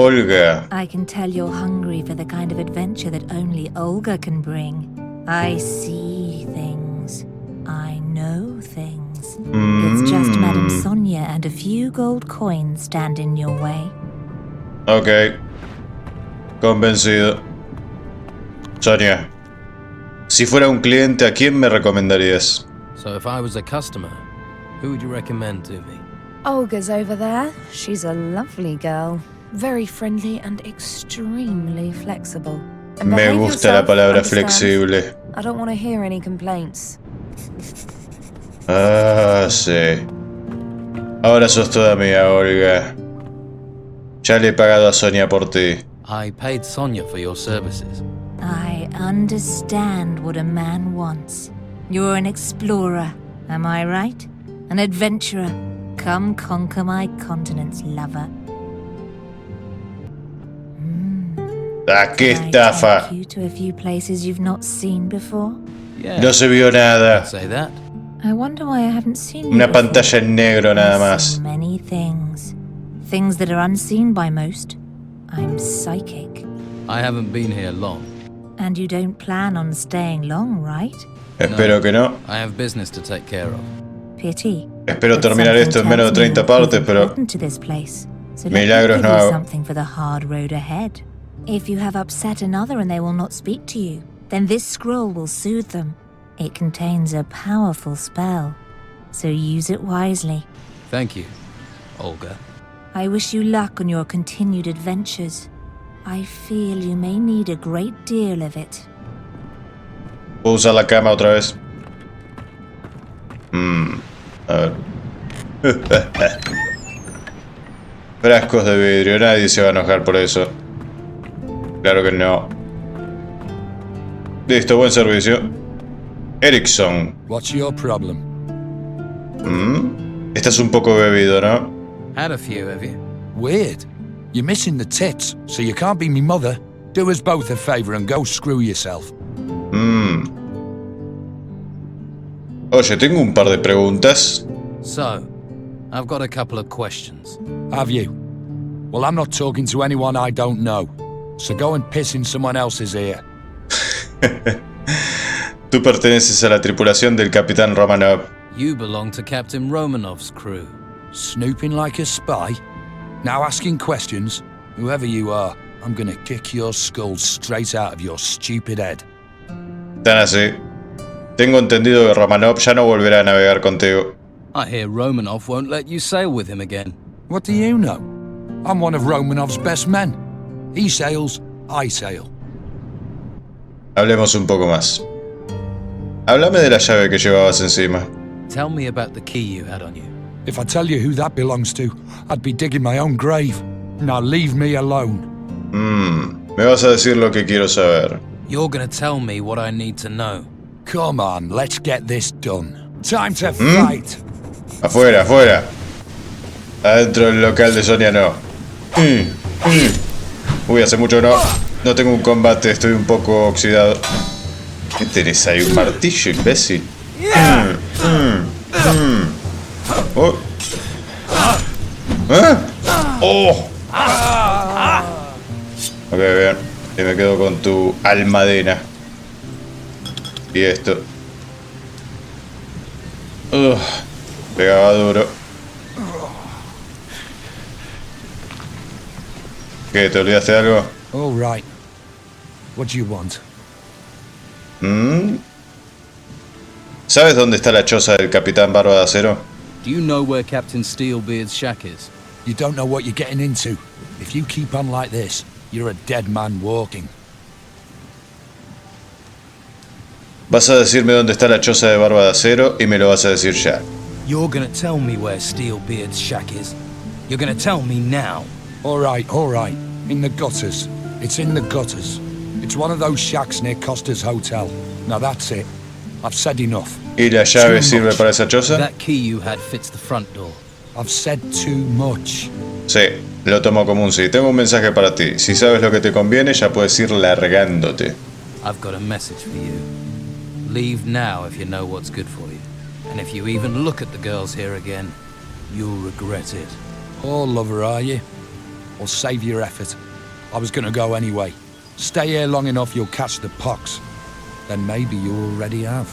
Olga. I can tell you're hungry for the kind of adventure that only Olga can bring. I see things. I know things. It's just Madame Sonia and a few gold coins stand in your way. Ok. Convencido. Sonia, si fuera un cliente, ¿a quién me recomendarías? So if I was a customer, who would you recommend to me? Olga's over there. She's a lovely girl. Very friendly and extremely flexible. And Me behave gusta la yourself, palabra understand? flexible. I don't want to hear any complaints. Ah, sí. Ahora sos toda mía, Olga. Ya le he pagado a Sonia por ti. I paid Sonia for your services. I understand what a man wants. You're an explorer, am I right? An adventurer. Come conquer my continent's lover. ¡Ah, qué Can I estafa! take you to a few places you've not seen before? Yeah, No se vio nada. I'd say that. I wonder why I haven't seen you Una before. pantalla en negro nada I más. see many things. Things that are unseen by most. I'm psychic. I haven't been here long. And you don't plan on staying long, right? Espero que no. I have business to take care of. Pity. Espero But terminar something esto en menos de tells me 30 you'll prove partes, pero important to this place. So let me milagros give no you hago. something for the hard road ahead. If you have upset another and they will not speak to you, then this scroll will soothe them. It contains a powerful spell, so use it wisely. Thank you, Olga. I wish you luck on your continued adventures. I feel you may need a great deal of it. ¿Puedo usar la cama otra vez? A ver. Frascos de vidrio, nadie se va a enojar por eso. Claro que no. Listo, buen servicio. Erickson. What's your problem? Estás un poco bebido, ¿no? Had a few, have you? Weird. You're missing the tits, so you can't be me mother. Do us both a favour and go screw yourself. Oye, tengo un par de preguntas. So, I've got a couple of questions. Have you? Well, I'm not talking to anyone I don't know. So go and piss in someone else's ear. Tú perteneces a la tripulación del Capitán Romanov. You belong to Captain Romanov's crew. Snooping like a spy? Now asking questions? Whoever you are, I'm gonna kick your skull straight out of your stupid head. Tan así. Tengo entendido que Romanov ya no volverá a navegar contigo. I hear Romanov won't let you sail with him again. What do you know? I'm one of Romanov's best men. He sails, I sail. Hablemos un poco más. Háblame de la llave que llevabas encima. Tell me about the key you had on you. If I tell you who that belongs to, I'd be digging my own grave. Now leave me alone. Me vas a decir lo que quiero saber. You're gonna tell me what I need to know. Come on, let's get this done. Time to fight. Afuera, afuera. Adentro del local de Sonia no. Uy, hace mucho que no tengo un combate, estoy un poco oxidado. ¿Qué tenés ahí? ¿Un martillo, imbécil? Oh. ¿Eh? ¡Oh! Ok, bien. Y me quedo con tu almadena. Y esto. Pegaba duro. ¿Qué? ¿Te olvidaste de algo? All right. What do you want? ¿Sabes dónde está la choza del Capitán Barba de Acero? Do you know where Captain Steelbeard's shack is? You don't know what you're getting into. If you keep on like this, you're a dead man walking. Vas a decirme dónde está la choza de Barba de Acero y me lo vas a decir ya. You're gonna tell me where Steelbeard's shack is. You're gonna tell me now. All right, all right. In the gutters. It's in the gutters. It's one of those shacks near Costa's Hotel. Now that's it. I've said enough. ¿Y la llave sirve para esa choza? That key you had fits the front door. I've said too much. Sí, lo tomo como un sí. Tengo un mensaje para ti. Si sabes lo que te conviene, ya puedes ir largándote. I've got a message for you. Leave now if you know what's good for you. And if you even look at the girls here again, you'll regret it. Oh, lover, are you? or save your effort. I was gonna go anyway. Stay here long enough, you'll catch the pox. Then maybe you already have.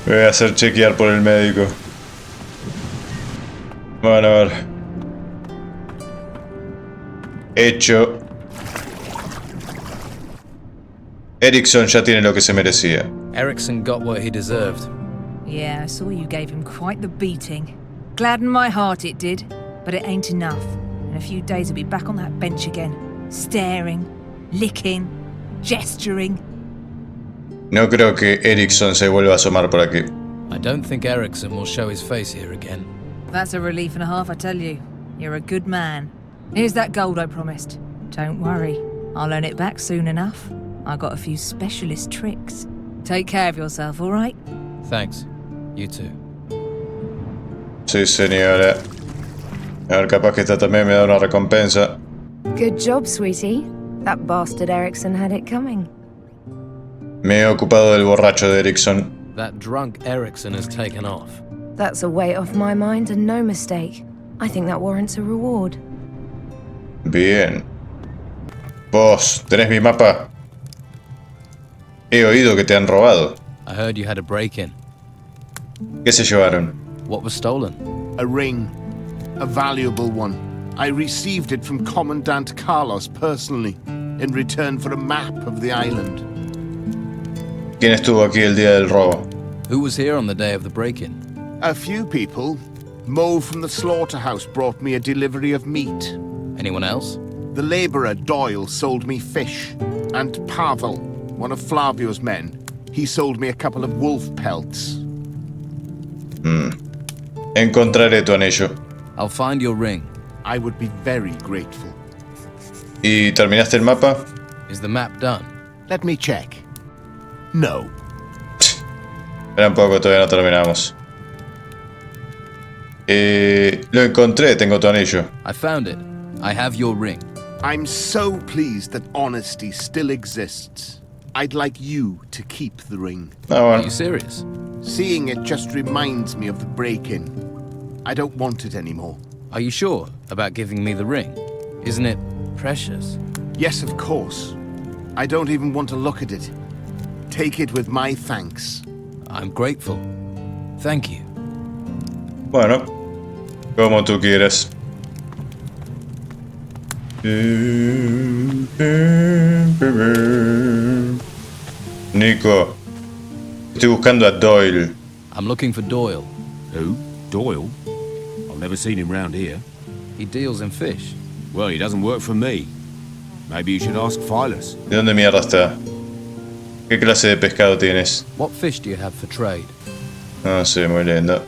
Me voy a hacer chequear por el médico. Bueno, a ver. Hecho. Erickson ya tiene lo que se merecía. Erickson got what he deserved. Yeah, I saw you gave him quite the beating. Gladdened my heart it did, but it ain't enough. In a few days he'll be back on that bench again, staring, licking, gesturing. No creo que Erickson se vuelva a asomar por aquí. I don't think Erickson will show his face here again. That's a relief and a half, I tell you. You're a good man. Here's that gold I promised. Don't worry, I'll earn it back soon enough. I got a few specialist tricks. Take care of yourself, all right? Thanks. You too. Sí, señora. A ver, capaz que esta también me da una recompensa. Good job, sweetie. That bastard Erickson had it coming. Me he ocupado del borracho de Erickson. That drunk Erickson has taken off. That's a weight off my mind and no mistake. I think that warrants a reward. Bien. Vos, ¿tenés mi mapa? He oído que te han robado. I heard you had a break-in. ¿Qué se llevaron? What was stolen? A ring. A valuable one. I received it from Commandant Carlos personally, in return for a map of the island. ¿Quién estuvo aquí el día del robo? Who was here on the day of the break-in? A few people. Mo from the slaughterhouse brought me a delivery of meat. Anyone else? The labourer Doyle sold me fish. And Pavel, one of Flavio's men, he sold me a couple of wolf pelts. Encontraré tu anillo. I'll find your ring. I would be very grateful. ¿Y terminaste el mapa? Is the map done? Let me check. No. Espera un poco, todavía no terminamos. Lo encontré, tengo tu anillo. I found it. I have your ring. I'm so pleased that honesty still exists. I'd like you to keep the ring. Ah, Are bueno. you serious? Seeing it just reminds me of the break-in. I don't want it anymore. Are you sure about giving me the ring? Isn't it precious? Yes, of course. I don't even want to look at it. Take it with my thanks. I'm grateful. Thank you. Bueno, como tú quieras. Nico, estoy buscando a Doyle. I'm looking for Doyle. Who? Doyle? I've never seen him round here. He deals in fish. Well, he doesn't work for me. Maybe you should ask Phyllis. ¿De dónde mierda está? ¿Qué clase de pescado tienes? What fish do you have for trade? No sé, muy lindo.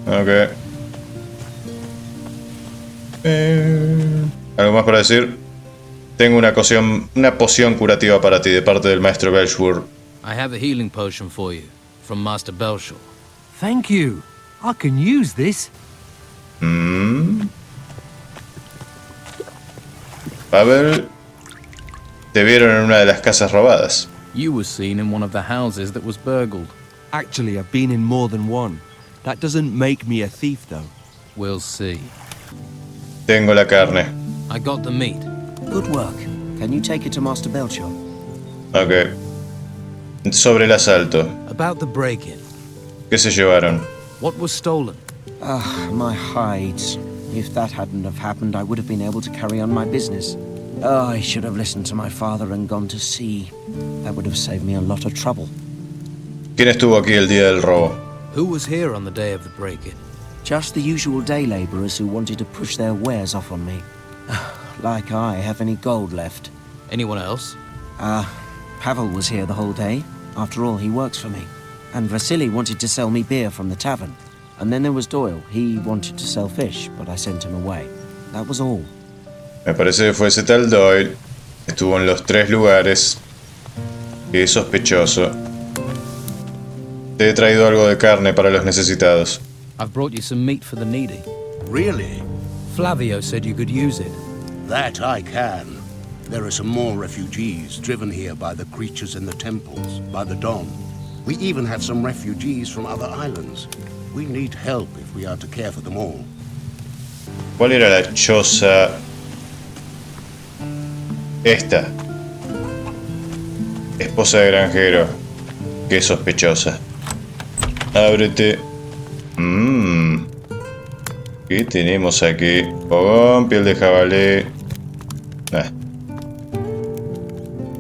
Ok. ¿Algo más para decir? Tengo una poción curativa para ti de parte del maestro Belshur. I have a healing potion for you from Master Belshore. Thank you. I can use this. Pavel, te vieron en una de las casas robadas. You were seen in one of the houses that was burgled. Actually, I've been in more than one. That doesn't make me a thief, though. We'll see. Tengo la carne. I got the meat. Good work. Can you take it to Master Belcher? Ok. Sobre el asalto. About the break-in. ¿Qué se llevaron? What was stolen? My hides. If that hadn't have happened, I would have been able to carry on my business. Oh, I should have listened to my father and gone to sea. That would have saved me a lot of trouble. ¿Quién estuvo aquí el día del robo? Who was here on the day of the break-in? Just the usual day labourers who wanted to push their wares off on me. Like I have any gold left. Anyone else? Pavel was here the whole day. After all, he works for me. And Vasily wanted to sell me beer from the tavern. And then there was Doyle. He wanted to sell fish, but I sent him away. That was all. Me parece que fue ese tal Doyle. Estuvo en los 3 lugares. Qué sospechoso. Te he traído algo de carne para los necesitados. I've brought you some meat for the needy. Really? Flavio said you could use it. That I can. There are some more refugees driven here by the creatures in the temples, by the Don. We even have some refugees from other islands. We need help if we are to care for them all. ¿Cuál era la choza Esta. Esposa de granjero. Qué sospechosa. Ábrete. ¿Qué tenemos aquí? Fogón, piel de jabalí.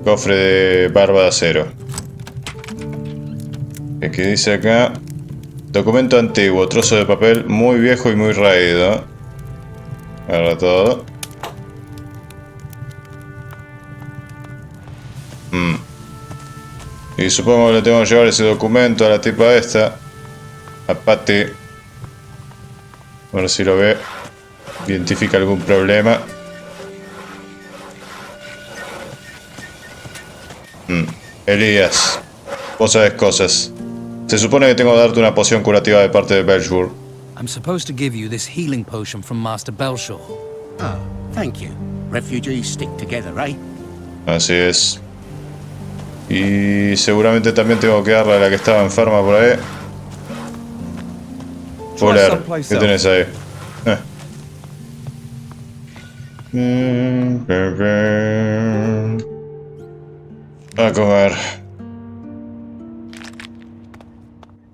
Cofre de barba de acero. ¿Qué dice acá? Documento antiguo, trozo de papel muy viejo y muy raído. Agarra todo. Y supongo que le tengo que llevar ese documento a la tipa esta. A Patty. A ver si lo ve. Identifica algún problema. Elías. Vos sabés cosas. Se supone que tengo que darte una poción curativa de parte de Belshur. I'm supposed to give you this healing potion from Master Belshaw. Oh, thank you. Refugees stick together, eh? Así es. Y seguramente también tengo que darle a la que estaba enferma por ahí. Fuller, ¿qué tenés ahí? A comer.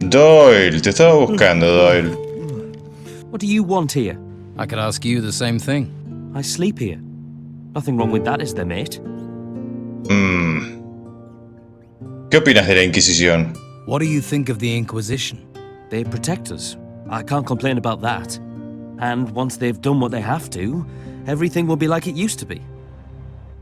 Doyle, te estaba buscando, Doyle. What do you want here? I could ask you the same thing. I sleep here. Nothing wrong with that, is there, mate? ¿Qué opinas de la Inquisición? What do you think of the Inquisition? They protect us. I can't complain about that. And once they've done what they have to, everything will be like it used to be.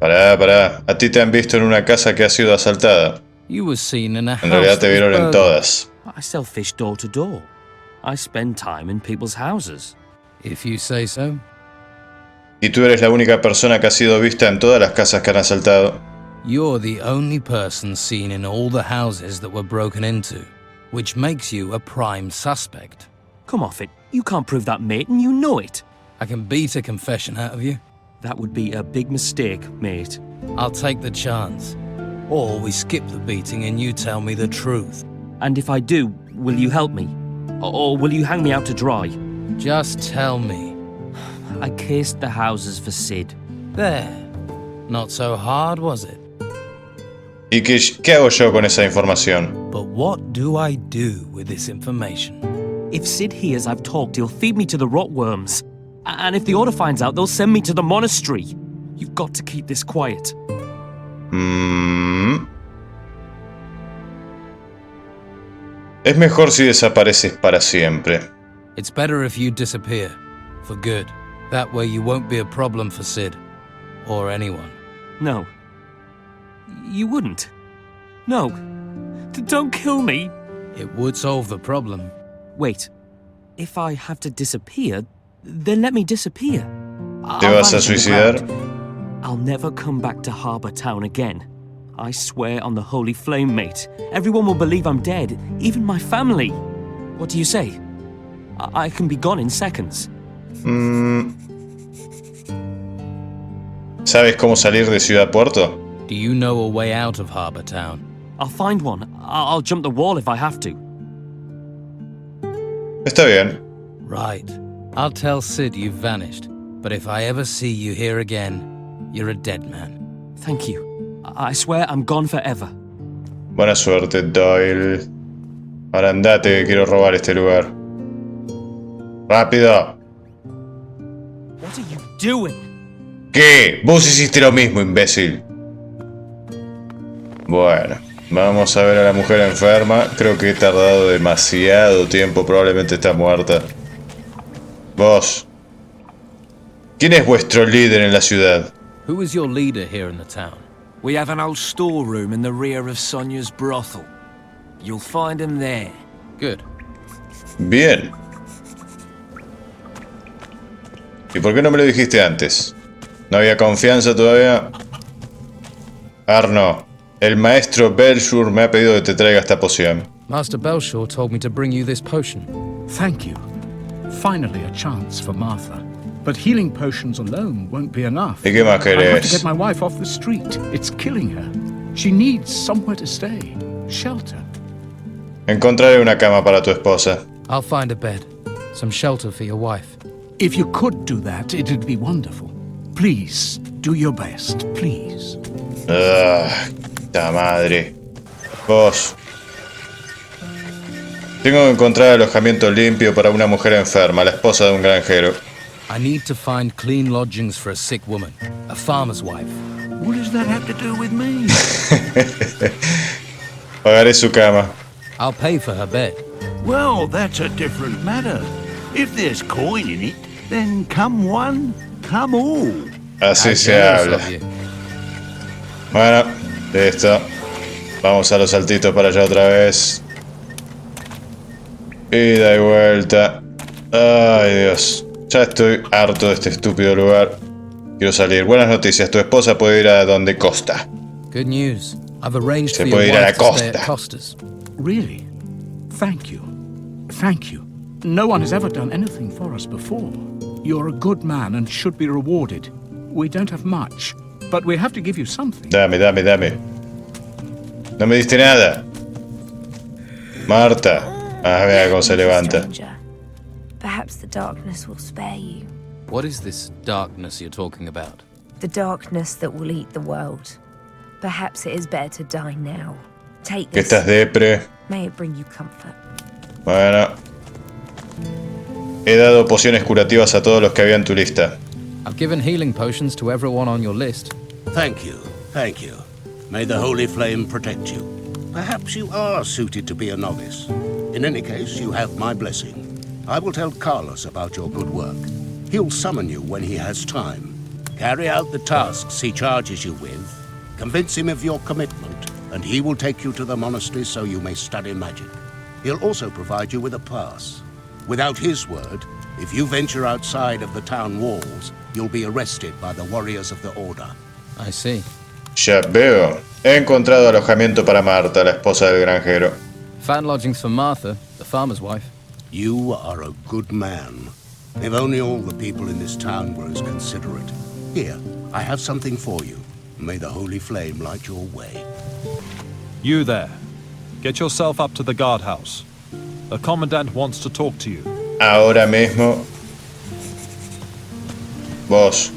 Pará. A ti te han visto en una casa que ha sido asaltada. You were seen in a house. En realidad te that was vieron en burned. todas. I sell fish door to door. I spend time in people's houses. If you say so. Y tú eres la única persona que ha sido vista en todas las casas que han asaltado. You're the only person seen in all the houses that were broken into, which makes you a prime suspect. Come off it. You can't prove that, mate, and you know it. I can beat a confession out of you. That would be a big mistake, mate. I'll take the chance. Or we skip the beating and you tell me the truth. And if I do, will you help me? Or will you hang me out to dry? Just tell me. I cased the houses for Sid. There. Not so hard, was it? ¿Y qué hago yo con esa información? But what do I do with this information? If Sid hears I've talked, he'll feed me to the rotworms. And if the Order finds out, they'll send me to the monastery. You've got to keep this quiet. Es mejor si desapareces para siempre. It's better if you disappear. For good. That way you won't be a problem for Sid. Or anyone. No. You wouldn't. No. Don't kill me. It would solve the problem. Wait. If I have to disappear, then let me disappear. ¿Te vas a suicidar? I'll never come back to Harbour Town again. I swear on the Holy Flame, mate. Everyone will believe I'm dead, even my family. What do you say? I can be gone in seconds. ¿Sabes cómo salir de Ciudad Puerto? Do you know a way out of Harbour Town? I'll find one. I'll jump the wall if I have to. Está bien. Right. I'll tell Sid you've vanished. But if I ever see you here again, you're a dead man. Thank you. I swear I'm gone forever. Buena suerte, Doyle. Ahora andate que quiero robar este lugar. ¡Rápido! What are you doing? ¿Qué? Vos hiciste lo mismo, imbécil. Bueno, vamos a ver a la mujer enferma. Creo que he tardado demasiado tiempo. Probablemente está muerta. Vos. ¿Quién es vuestro líder en la ciudad? Who is your leader here in the town? We have an old storeroom in the rear of Sonia's brothel. You'll find him there. Good. Bien. ¿Y por qué no me lo dijiste antes? ¿No había confianza todavía? Arno, el maestro Belshur me ha pedido que te traiga esta poción. Master Belshaw told me to bring you this potion. Thank you. Finally a chance for Martha. But healing potions alone won't be enough. ¿Y qué más I have to querés? get my wife off the street. It's killing her. She needs somewhere to stay. Shelter. Encontraré una cama para tu esposa. I'll find a bed. Some shelter for your wife. If you could do that, it'd be wonderful. Please, Do your best, please. ¡Ta madre! Vos. Tengo que encontrar alojamiento limpio para una mujer enferma, la esposa de un granjero. I need to find clean lodgings for a sick woman, a farmer's wife. What does that have to do with me? Pagaré su cama. I'll pay for her bed. Well, that's a different matter. If there's coin in it, then come one, come all. Así se habla. Bueno, listo. Vamos a los saltitos para allá otra vez. Ida y vuelta. Ay, Dios. Ya estoy harto de este estúpido lugar. Quiero salir. Buenas noticias. Tu esposa puede ir a donde Costa. Good news. I've arranged Se for puede your ir a la wife to stay costa. at Costa's. Really? Thank you. Thank you. No one has ever done anything for us before. You're a good man and should be rewarded. We don't have much, but we have to give you something. Dame. No me diste nada. Marta. Ah, vea cómo se levanta. Stranger. Perhaps the darkness will spare you. What is this darkness you're talking about? The darkness that will eat the world. Perhaps it is better to die now. Take Que this. estás depre. May it bring you comfort. Bueno. He dado pociones curativas a todos los que había en tu lista. I've given healing potions to everyone on your list. Thank you, thank you. May the holy flame protect you. Perhaps you are suited to be a novice. In any case, you have my blessing. I will tell Carlos about your good work. He'll summon you when he has time. Carry out the tasks he charges you with. Convince him of your commitment, and he will take you to the monastery so you may study magic. He'll also provide you with a pass. Without his word, if you venture outside of the town walls, you'll be arrested by the warriors of the Order. I see. Ya veo. He encontrado alojamiento para Marta, la esposa del granjero. Found lodgings for Martha, the farmer's wife. You are a good man. If only all the people in this town were as considerate. Here, I have something for you. May the holy flame light your way. You there. Get yourself up to the guardhouse. The commandant wants to talk to you. Ahora mismo. Vos.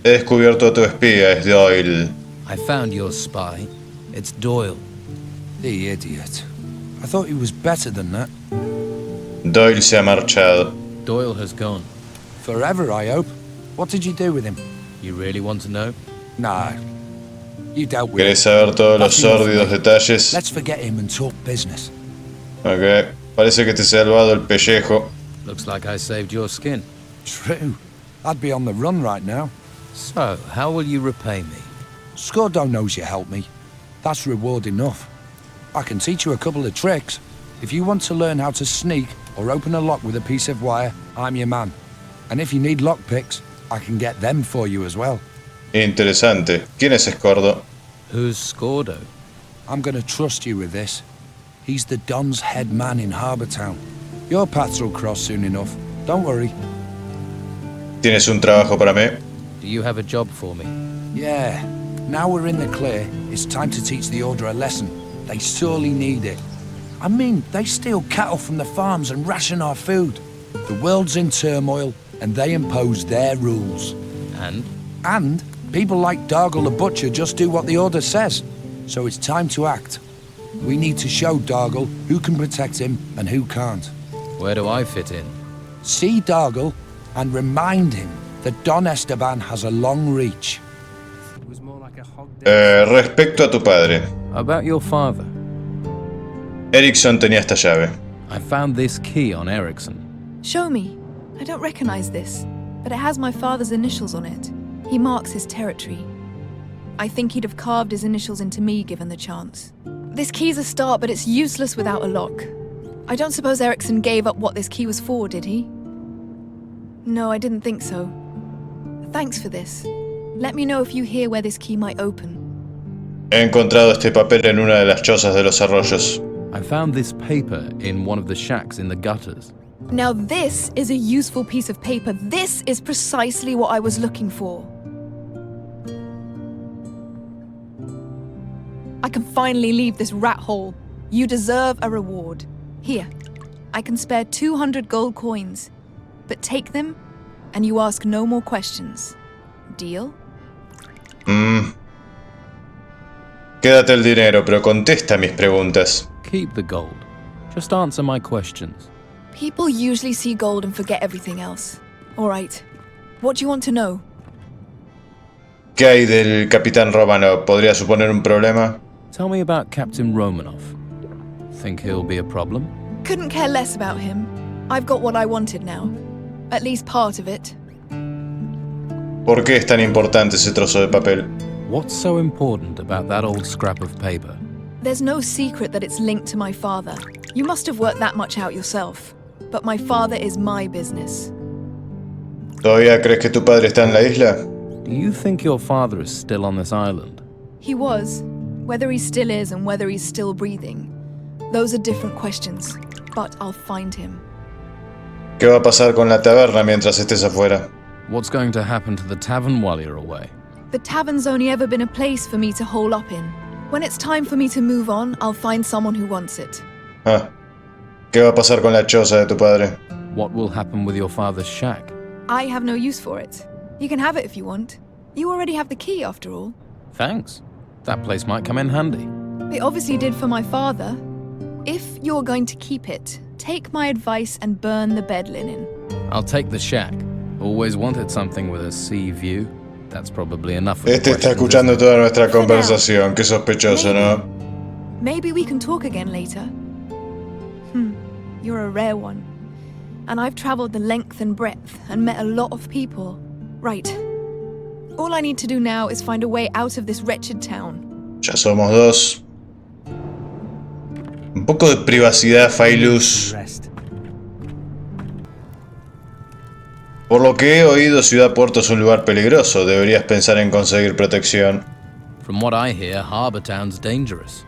He descubierto a tu espía, es Doyle. I found your spy. It's Doyle. The idiot. I thought he was better than that. Doyle se ha marchado. Doyle has gone. Forever, I hope. What did you do with him? You really want to know? Nah. You dealt with ¿Querés him. saber todos los That's enough, sórdidos mate. detalles? Let's forget him and talk business. Ok. Parece que te he salvado el pellejo. Looks like I saved your skin. True. I'd be on the run right now. So, how will you repay me? Scordo knows you helped me. That's reward enough. I can teach you a couple of tricks. If you want to learn how to sneak or open a lock with a piece of wire, I'm your man. And if you need lockpicks, I can get them for you as well. Interesante. ¿Quién es Scordo? Who's Scordo? I'm gonna trust you with this. He's the Don's head man in Harbour Town. Your paths will cross soon enough. Don't worry. ¿Tienes un trabajo para mí? Do you have a job for me? Yeah. Now we're in the clear, it's time to teach the Order a lesson. They sorely need it. I mean, they steal cattle from the farms and ration our food. The world's in turmoil, and they impose their rules. And? And people like Dargle the Butcher just do what the Order says. So it's time to act. We need to show Dargle who can protect him and who can't. Where do I fit in? See Dargle and remind him that Don Esteban has a long reach. Respecto a tu padre. About your father. Erickson tenía esta llave. I found this key on Erickson. Show me. I don't recognize this, but it has my father's initials on it. He marks his territory. I think he'd have carved his initials into me given the chance. This key's a start, but it's useless without a lock. I don't suppose Erickson gave up what this key was for, did he? No, I didn't think so. Thanks for this. Let me know if you hear where this key might open. He encontrado este papel en una de las chozas de los arroyos. I found this paper in one of the shacks in the gutters. Now this is a useful piece of paper. This is precisely what I was looking for. I can finally leave this rat hole. You deserve a reward. Here, I can spare 200 gold coins. But take them, and you ask no more questions. deal? Quédate el dinero, pero contesta mis preguntas. Keep the gold. Just answer my questions. People usually see gold and forget everything else. All right. What do you want to know? ¿Qué hay del capitán Romano? ¿Podría suponer un problema? Tell me about Captain Romanov. Think he'll be a problem? Couldn't care less about him. I've got what I wanted now. At least part of it. ¿Por qué es tan importante ese trozo de papel? What's so important about that old scrap of paper? There's no secret that it's linked to my father. You must have worked that much out yourself. But my father is my business. ¿Todavía crees que tu padre está en la isla? Do you think your father is still on this island? He was. Whether he still is and whether he's still breathing. Those are different questions. But I'll find him. ¿Qué va a pasar con la taberna mientras estés afuera? What's going to happen to the tavern while you're away? The tavern's only ever been a place for me to hole up in. When it's time for me to move on, I'll find someone who wants it. ¿Qué va a pasar con la choza de tu padre? What will happen with your father's shack? I have no use for it. You can have it if you want. You already have the key, after all. Thanks. That place might come in handy. It obviously did for my father. If you're going to keep it, take my advice and burn the bed linen. I'll take the shack. Always wanted something with a sea view. That's probably enough. Este está escuchando toda nuestra conversación. Qué sospechoso, ¿no? Maybe we can talk again later. You're a rare one. And I've traveled the length and breadth and met a lot of people. Right. All I need to do now is find a way out of this wretched town. Ya somos dos. Un poco de privacidad, Failus. Por lo que he oído, Ciudad Puerto es un lugar peligroso. Deberías pensar en conseguir protección. From what I hear, Harbour Town's dangerous.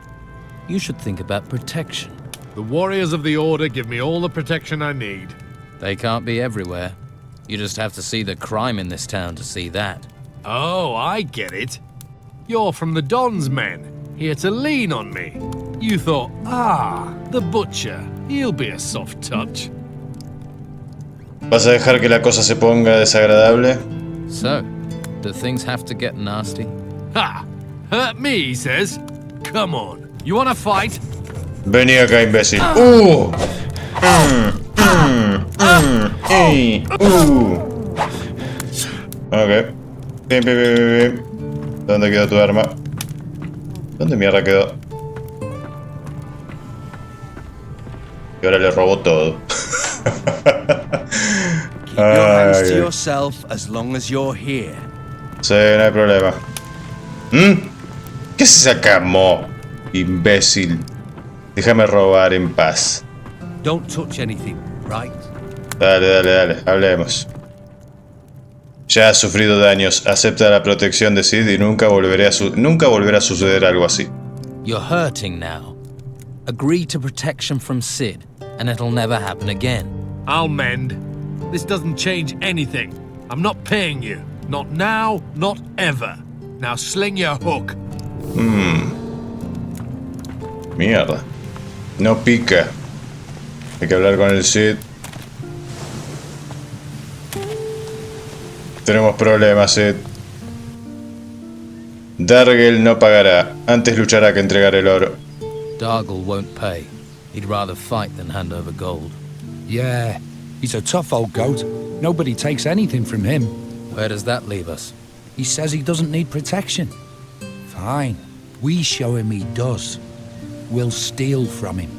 You should think about protection. The warriors of the Order give me all the protection I need. They can't be everywhere. You just have to see the crime in this town to see that. Oh, I get it. You're from the Don's men, here to lean on me. You thought, the butcher, he'll be a soft touch. ¿Vas a dejar que la cosa se ponga desagradable? So, do things have to get nasty? Ha! Hurt me, he says. Come on, you wanna fight? Vení acá, imbécil. Ok. Bien. ¿Dónde quedó tu arma? ¿Dónde mierda quedó? Y ahora le robó todo. Keep your hands to yourself as long as you're here. Sí, no hay problema. ¿Qué se sacamos, imbécil? Déjame robar en paz. Don't touch anything, right? Dale, hablemos. Ya has sufrido daños, acepta la protección de Sid y nunca volverá a suceder algo así. You're hurting now. Agree to protection from Sid, and it'll never happen again. I'll mend. This doesn't change anything. I'm not paying you. Not now, not ever. Now sling your hook. Mierda. No pica. Hay que hablar con el Sid. Tenemos problemas, Sid. Dargel no pagará. Antes luchará que entregar el oro. Dargel won't pay. He'd rather fight than hand over gold. Yeah, he's a tough old goat. Nobody takes anything from him. Where does that leave us? He says he doesn't need protection. Fine. We show him he does. We'll steal from him.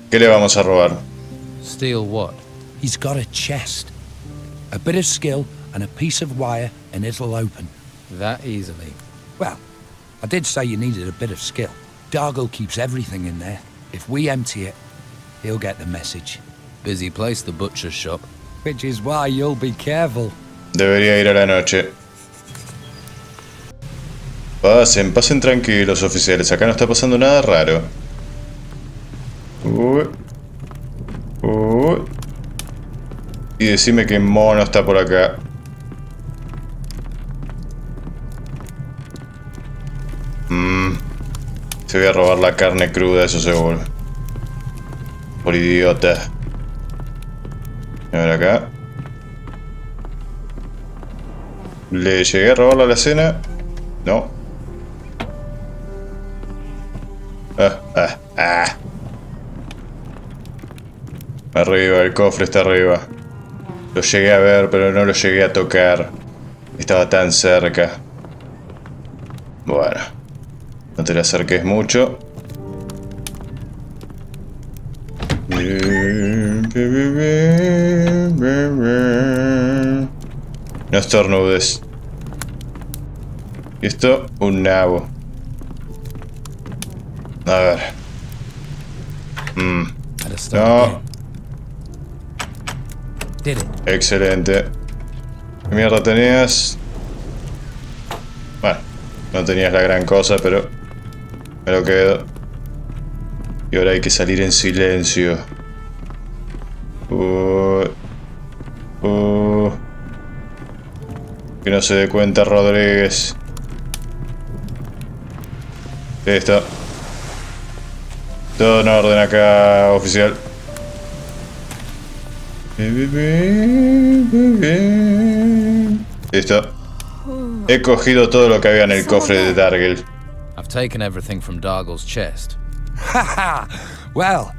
¿Qué le vamos a robar? Steal what? He's got a chest. A bit of skill and a piece of wire and it'll open. That easily? Well, I did say you needed a bit of skill. Dargel keeps everything in there. If we empty it, he'll get the message. Busy place, the butcher's shop. Which is why you'll be careful. Debería ir a la noche. Pasen tranquilos, oficiales. Acá no está pasando nada raro. Y decime que mono está por acá. Se voy a robar la carne cruda, eso seguro. Por idiota. A ver acá. ¿Le llegué a robar la alacena? No. Arriba, el cofre está arriba. Lo llegué a ver, pero no lo llegué a tocar. Estaba tan cerca. Bueno. No te le acerques mucho. No estornudes. Y esto, un nabo. A ver. No. Excelente. ¿Qué mierda tenías? Bueno, no tenías la gran cosa, pero me lo quedo. Y ahora hay que salir en silencio. Que no se dé cuenta Rodríguez. Listo. Todo en orden acá, oficial. Listo. He cogido todo lo que había en el cofre de Dargel. I've taken everything from Dargel's chest. Ha! Well,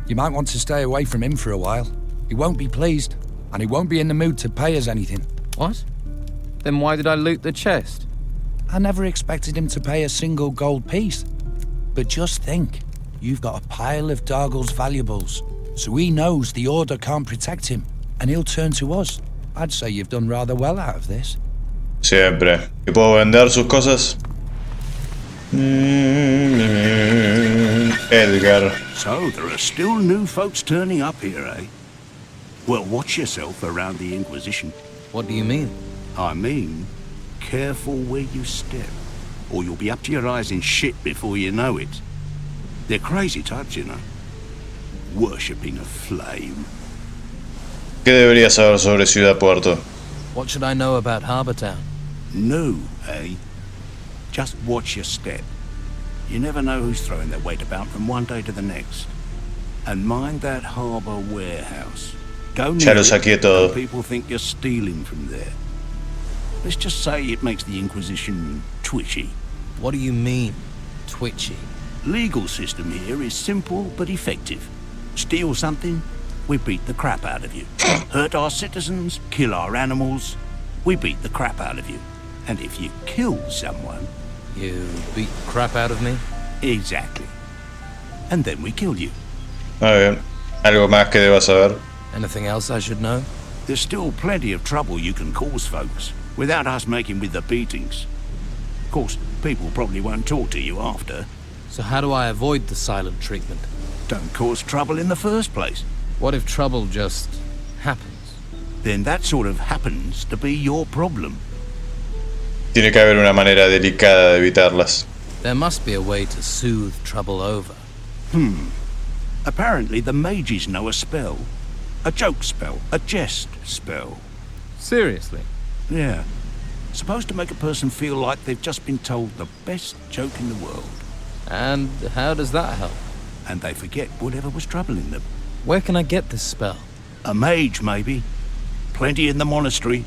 you might want to stay away from him for a while. He won't be pleased, and he won't be in the mood to pay us anything. What? Then why did I loot the chest? I never expected him to pay a single gold piece. But just think, you've got a pile of Dargel's valuables, so he knows the Order can't protect him, and he'll turn to us. I'd say you've done rather well out of this. Siempre. ¿Y puedo vender sus cosas? Edgar. So, there are still new folks turning up here, eh? Well, watch yourself around the Inquisition. What do you mean? I mean, careful where you step, or you'll be up to your eyes in shit before you know it. They're crazy types, you know. Worshipping a flame. ¿Qué debería saber sobre Ciudad Puerto? What should I know about Harbour Town? No, eh? Just watch your step. You never know who's throwing their weight about from one day to the next. And mind that harbour warehouse. Go near it, and people think you're stealing from there. Let's just say it makes the Inquisition twitchy. What do you mean, twitchy? Legal system here is simple but effective. Steal something, we beat the crap out of you. Hurt our citizens, kill our animals, we beat the crap out of you. And if you kill someone... You beat the crap out of me? Exactly. And then we kill you. Muy bien. ¿Algo más que deba saber? Anything else I should know? There's still plenty of trouble you can cause folks, without us making with the beatings. Of course, people probably won't talk to you after. So how do I avoid the silent treatment? Don't cause trouble in the first place. What if trouble just happens? Then that sort of happens to be your problem. Tiene que haber una manera delicada de evitarlas. There must be a way to soothe trouble over. Apparently the mages know a spell. A joke spell. A jest spell. Seriously? Yeah. Supposed to make a person feel like they've just been told the best joke in the world. And how does that help? And they forget whatever was troubling them. Where can I get this spell? A mage, maybe. Plenty in the monastery.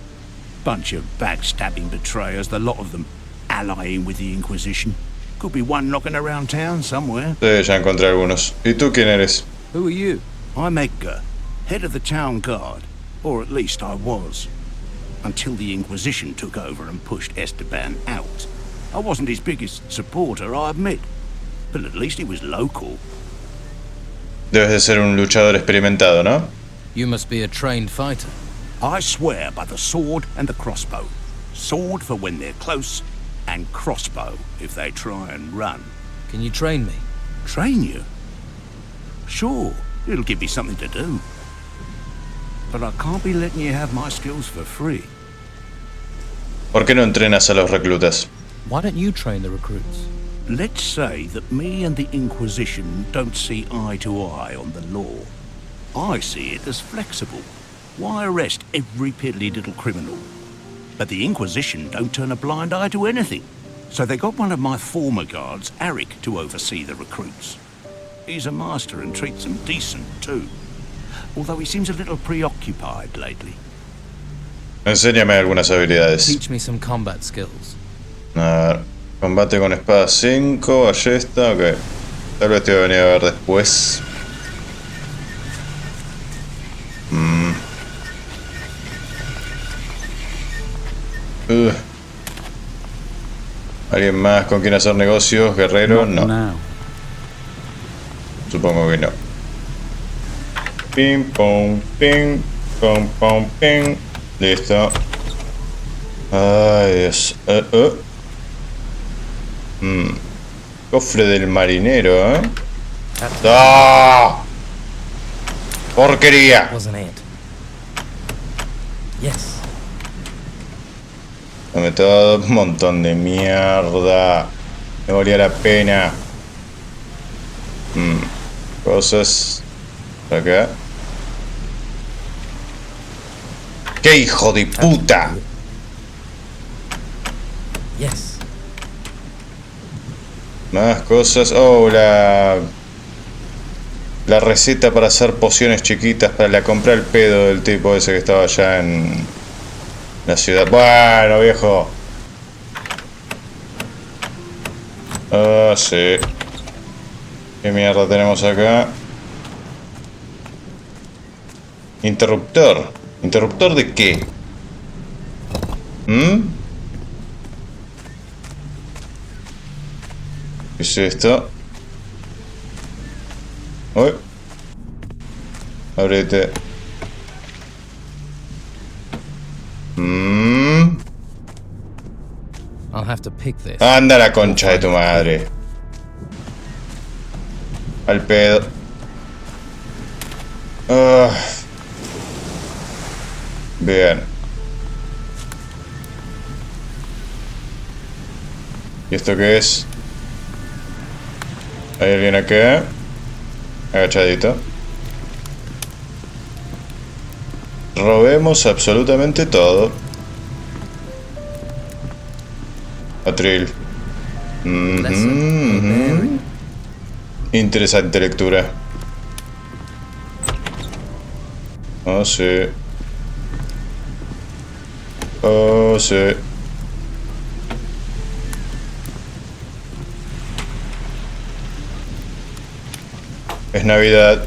Bunch of backstabbing betrayers, the lot of them, allying with the Inquisition. Could be one knocking around town somewhere. Sí, ya encontré algunos. ¿Y tú quién eres? Who are you? I'm Edgar, head of the town guard. Or at least I was. Until the Inquisition took over and pushed Esteban out. I wasn't his biggest supporter, I admit. But at least he was local. Debes de ser un luchador experimentado, ¿no? You must be a trained fighter. I swear by the sword and the crossbow. Sword for when they're close, and crossbow if they try and run. Can you train me? Train you? Sure, it'll give me something to do. But I can't be letting you have my skills for free. ¿Por qué no entrenas a los reclutas? Why don't you train the recruits? Let's say that me and the Inquisition don't see eye to eye on the law. I see it as flexible. Why arrest every piddly little criminal? But the Inquisition don't turn a blind eye to anything. So they got one of my former guards, Arik, to oversee the recruits. He's a master and treats them decent, too. Although he seems a little preoccupied lately. Enséñame algunas habilidades. Teach me some combat skills. A ver. Combate con espada 5, ballesta, ok. Tal vez te voy a venir a ver después. ¿Alguien más con quien hacer negocios? ¿Guerrero? No. Supongo que no. Ping, pong, ping, pong, pong, ping. Listo. Ay, Dios. Cofre del marinero, ¿eh? ¡Ah! ¡Porquería! Dame todo un montón de mierda. Me valía la pena. Cosas. Acá. ¡Qué hijo de puta! Más cosas. Oh, la receta para hacer pociones chiquitas. Para la compré al pedo del tipo ese que estaba allá en la ciudad. Bueno, viejo. Ah, sí. ¿Qué mierda tenemos acá? Interruptor. ¿Interruptor de qué? ¿Qué es esto? Uy. Ábrete. I'll have to pick this. Anda la concha de tu madre. Al pedo. Bien. ¿Y esto qué es? ¿Hay alguien acá? Agachadito. Robemos absolutamente todo. Atril. Interesante lectura. Oh, sí. Oh, sí. Es Navidad.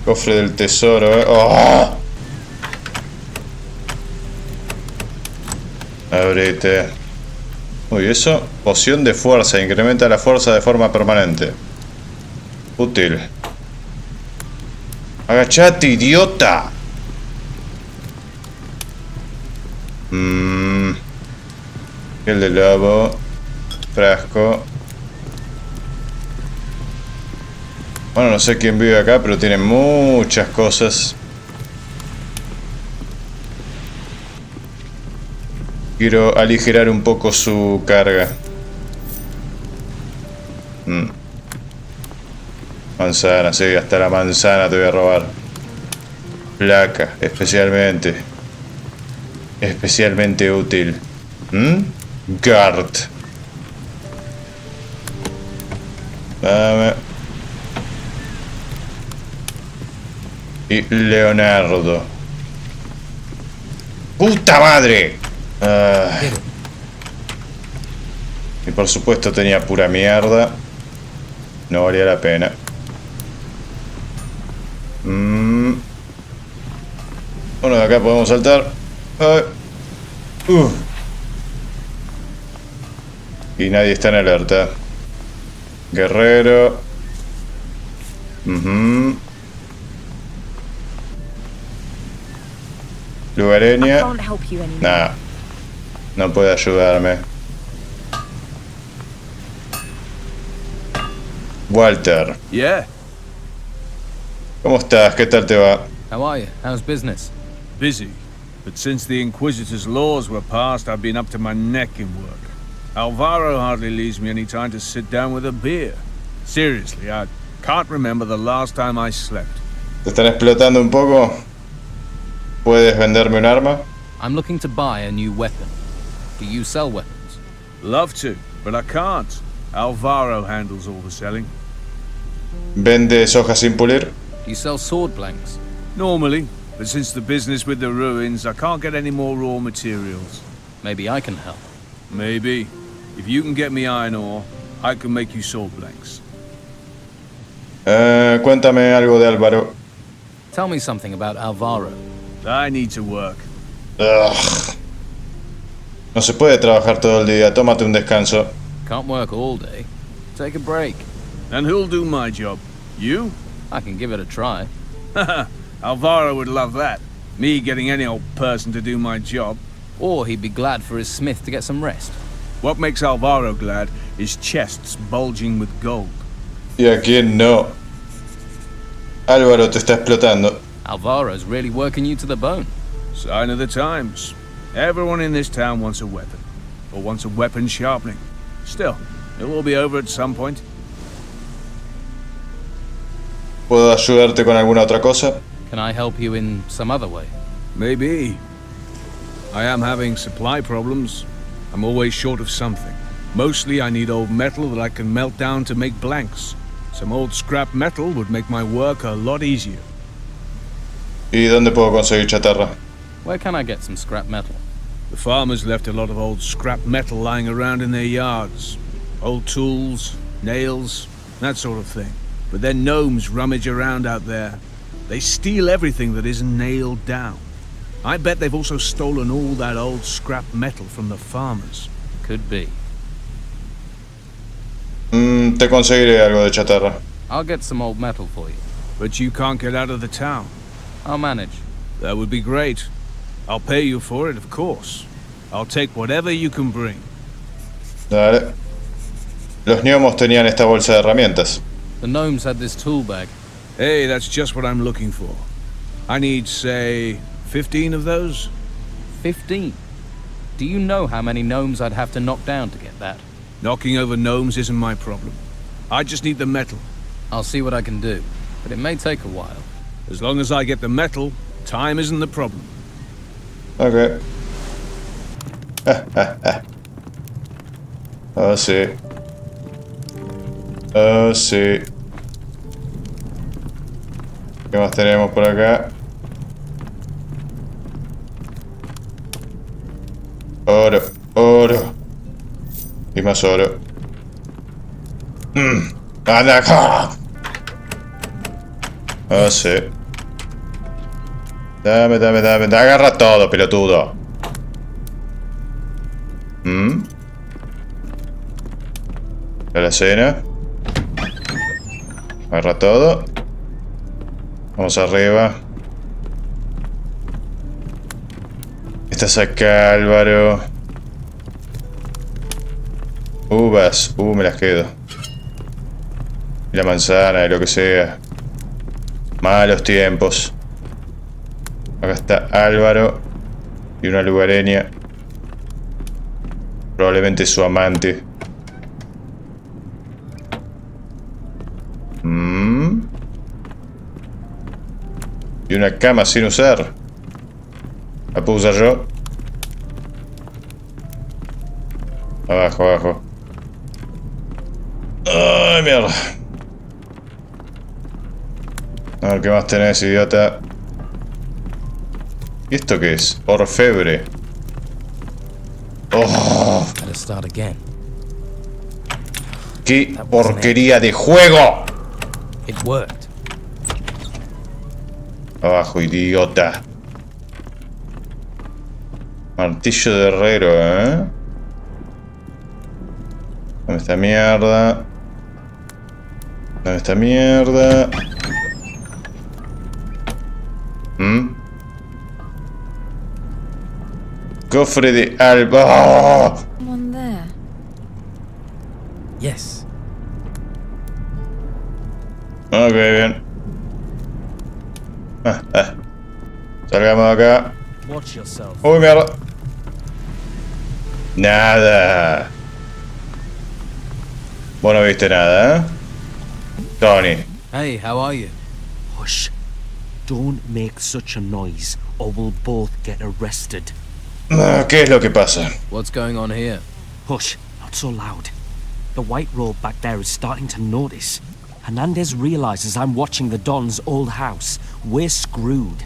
Cofre del tesoro, ¡Oh! Ábrete. Uy, eso. Poción de fuerza. Incrementa la fuerza de forma permanente. Útil. Agachate, idiota. El de lobo. Frasco. Bueno, no sé quién vive acá, pero tiene muchas cosas. Quiero aligerar un poco su carga. Manzana, sí, hasta la manzana te voy a robar. Placa, especialmente. Especialmente útil. Guard. Dame. Y Leonardo. ¡Puta madre! Y por supuesto tenía pura mierda. No valía la pena. Bueno, de acá podemos saltar. Y nadie está en alerta. Guerrero. Lugareña. Nah. No puede ayudarme. Walter. Yeah. ¿Cómo estás? ¿Qué tal te va? How are you? How's business? Busy. But since the Inquisitor's laws were passed, I've been up to my neck in work. Alvaro hardly leaves me any time to sit down with a beer. Seriously, I can't remember the last time I slept. ¿Te están explotando un poco? ¿Puedes venderme un arma? I'm looking to buy a new weapon. Do you sell weapons? Love to, but I can't. Alvaro handles all the selling. ¿Vendes hojas sin pulir? Do you sell sword blanks? Normally, but since the business with the ruins, I can't get any more raw materials. Maybe I can help. Maybe. If you can get me iron ore, I can make you sword blanks. Cuéntame algo de Álvaro. Tell me something about Alvaro. I need to work. Ugh. No se puede trabajar todo el día. Tómate un descanso. Can't work all day. Take a break. And who'll do my job? You? I can give it a try. Alvaro would love that. Me getting any old person to do my job. Or he'd be glad for his smith to get some rest. What makes Alvaro glad is chests bulging with gold. ¿Y a quién no? Álvaro te está explotando. Alvaro's really working you to the bone. Sign of the times. Everyone in this town wants a weapon. Or wants a weapon sharpening. Still, it will be over at some point. ¿Puedo ayudarte con alguna otra cosa? Can I help you in some other way? Maybe. I am having supply problems. I'm always short of something. Mostly I need old metal that I can melt down to make blanks. Some old scrap metal would make my work a lot easier. ¿Y dónde puedo conseguir chatarra? Where can I get some scrap metal? The farmers left a lot of old scrap metal lying around in their yards. Old tools, nails, that sort of thing. But then gnomes rummage around out there. They steal everything that isn't nailed down. I bet they've also stolen all that old scrap metal from the farmers. Could be. Te conseguiré algo de chatarra. I'll get some old metal for you. But you can't get out of the town. I'll manage. That would be great. I'll pay you for it, of course. I'll take whatever you can bring. Dale. Los gnomos tenían esta bolsa de herramientas. The gnomes had this tool bag. Hey, that's just what I'm looking for. I need, say, 15 of those? 15? Do you know how many gnomes I'd have to knock down to get that? Knocking over gnomes isn't my problem. I just need the metal. I'll see what I can do, but it may take a while. As long as I get the metal, time isn't the problem. Okay. Oh, sí. Oh, sí. ¿Qué más tenemos por acá? Oro, oro. Y más oro. ¡Anda acá! Oh, sí. Dame. Agarra todo, pelotudo. La cena. Agarra todo. Vamos arriba. Estás acá, Álvaro. Uvas. Me las quedo. Y la manzana, y lo que sea. Malos tiempos. Acá está Álvaro. Y una lugareña. Probablemente su amante. Y una cama sin usar. ¿La puedo usar yo? Abajo. Ay, mierda. A ver qué más tenés, idiota. ¿Y esto qué es? Orfebre. Oh. ¡Qué porquería de juego! It worked. Abajo, idiota. Martillo de herrero, ¿eh? Dame esta mierda. Dame esta mierda. Cofre de alba. ¡Oh! One there. Yes. Ok, bien. Salgamos de acá. Uy, mierda. Nada. Vos no viste nada, ¿eh? Tony. Hey, how are you? Hush. Don't make such a noise, or we'll both get arrested. ¿Qué es lo que pasa? What's going on here? Hush, not so loud. The white robe back there is starting to notice. Hernandez realizes I'm watching the Don's old house. we're screwed.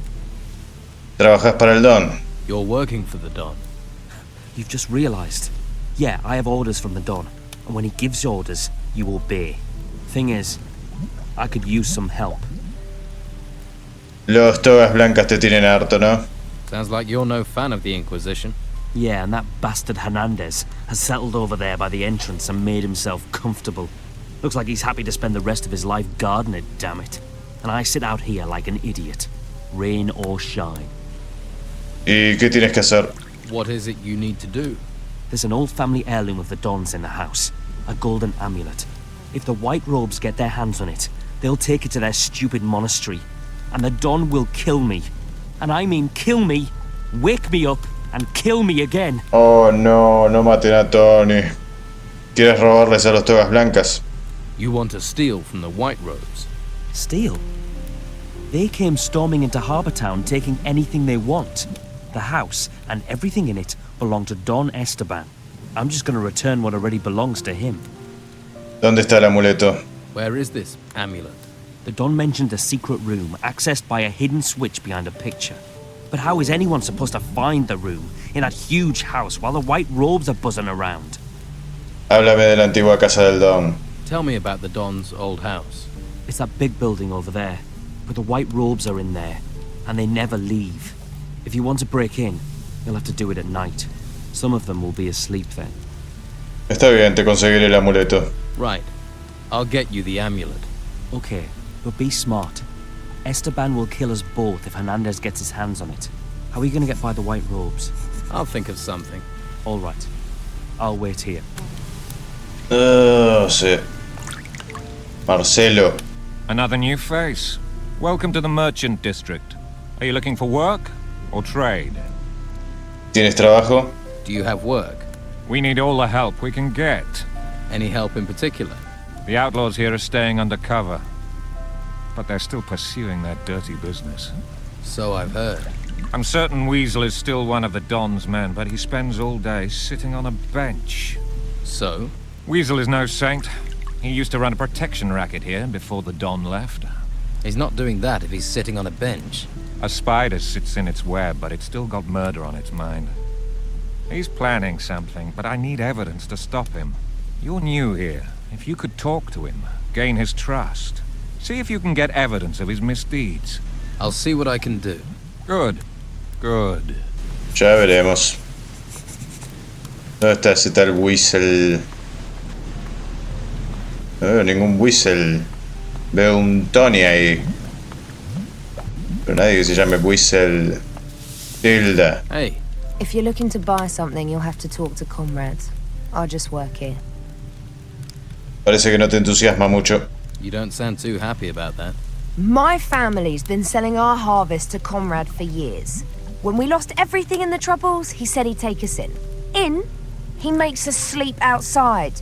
Trabajas para el Don. You're working for the Don. You've just realized. Yeah, I have orders from the Don, and when he gives orders, you obey. Thing is, I could use some help. Los togas blancas te tienen harto, ¿no? Sounds like you're no fan of the Inquisition. Yeah, and that bastard Hernandez has settled over there by the entrance and made himself comfortable. Looks like he's happy to spend the rest of his life gardening, damn it. And I sit out here like an idiot, rain or shine. ¿Y qué tienes que hacer? What is it you need to do? There's an old family heirloom of the Dons in the house, a golden amulet. If the White Robes get their hands on it, they'll take it to their stupid monastery, and the Don will kill me. And I mean kill me, wake me up, and kill me again. Oh no, no maten a Tony. ¿Quieres robarles a los togas blancas? You want to steal from the White Robes? Steal? They came storming into Harbour Town taking anything they want. The house and everything in it belong to Don Esteban. I'm just going to return what already belongs to him. ¿Dónde está el amuleto? Where is this amulet? The Don mentioned a secret room accessed by a hidden switch behind a picture. But how is anyone supposed to find the room in that huge house while the White Robes are buzzing around? Háblame de la antigua casa del Don. Tell me about the Don's old house. It's that big building over there. But the White Robes are in there, and they never leave. If you want to break in, you'll have to do it at night. Some of them will be asleep then. Está bien, te conseguiré el amuleto. Right. I'll get you the amulet. Okay, but be smart. Esteban will kill us both if Hernandez gets his hands on it. How are you going to get by the White Robes? I'll think of something. All right. I'll wait here. Sí. Marcelo. Another new face. Welcome to the Merchant District. Are you looking for work or trade? ¿Tienes trabajo? Do you have work? We need all the help we can get. Any help in particular? The outlaws here are staying undercover, but they're still pursuing their dirty business. So I've heard. I'm certain Weasel is still one of the Don's men, but he spends all day sitting on a bench. So? Weasel is no saint. He used to run a protection racket here before the Don left. He's not doing that if he's sitting on a bench. A spider sits in its web, but it's still got murder on its mind. He's planning something, but I need evidence to stop him. You're new here. If you could talk to him, gain his trust, see if you can get evidence of his misdeeds. I'll see what I can do. Good. Good. Ya veremos. ¿Dónde está ese tal Weasel? No veo ningún Weasel. Veo un Tony ahí. Pero nadie que se llame Weasel. Tilda. Hey. If you're looking to buy something, you'll have to talk to comrades. I'll just work here. Parece que no te entusiasma mucho. You don't sound too happy about that. My family's been selling our harvest to Comrade for years. When we lost everything in the Troubles, he said he'd take us in. In? He makes us sleep outside.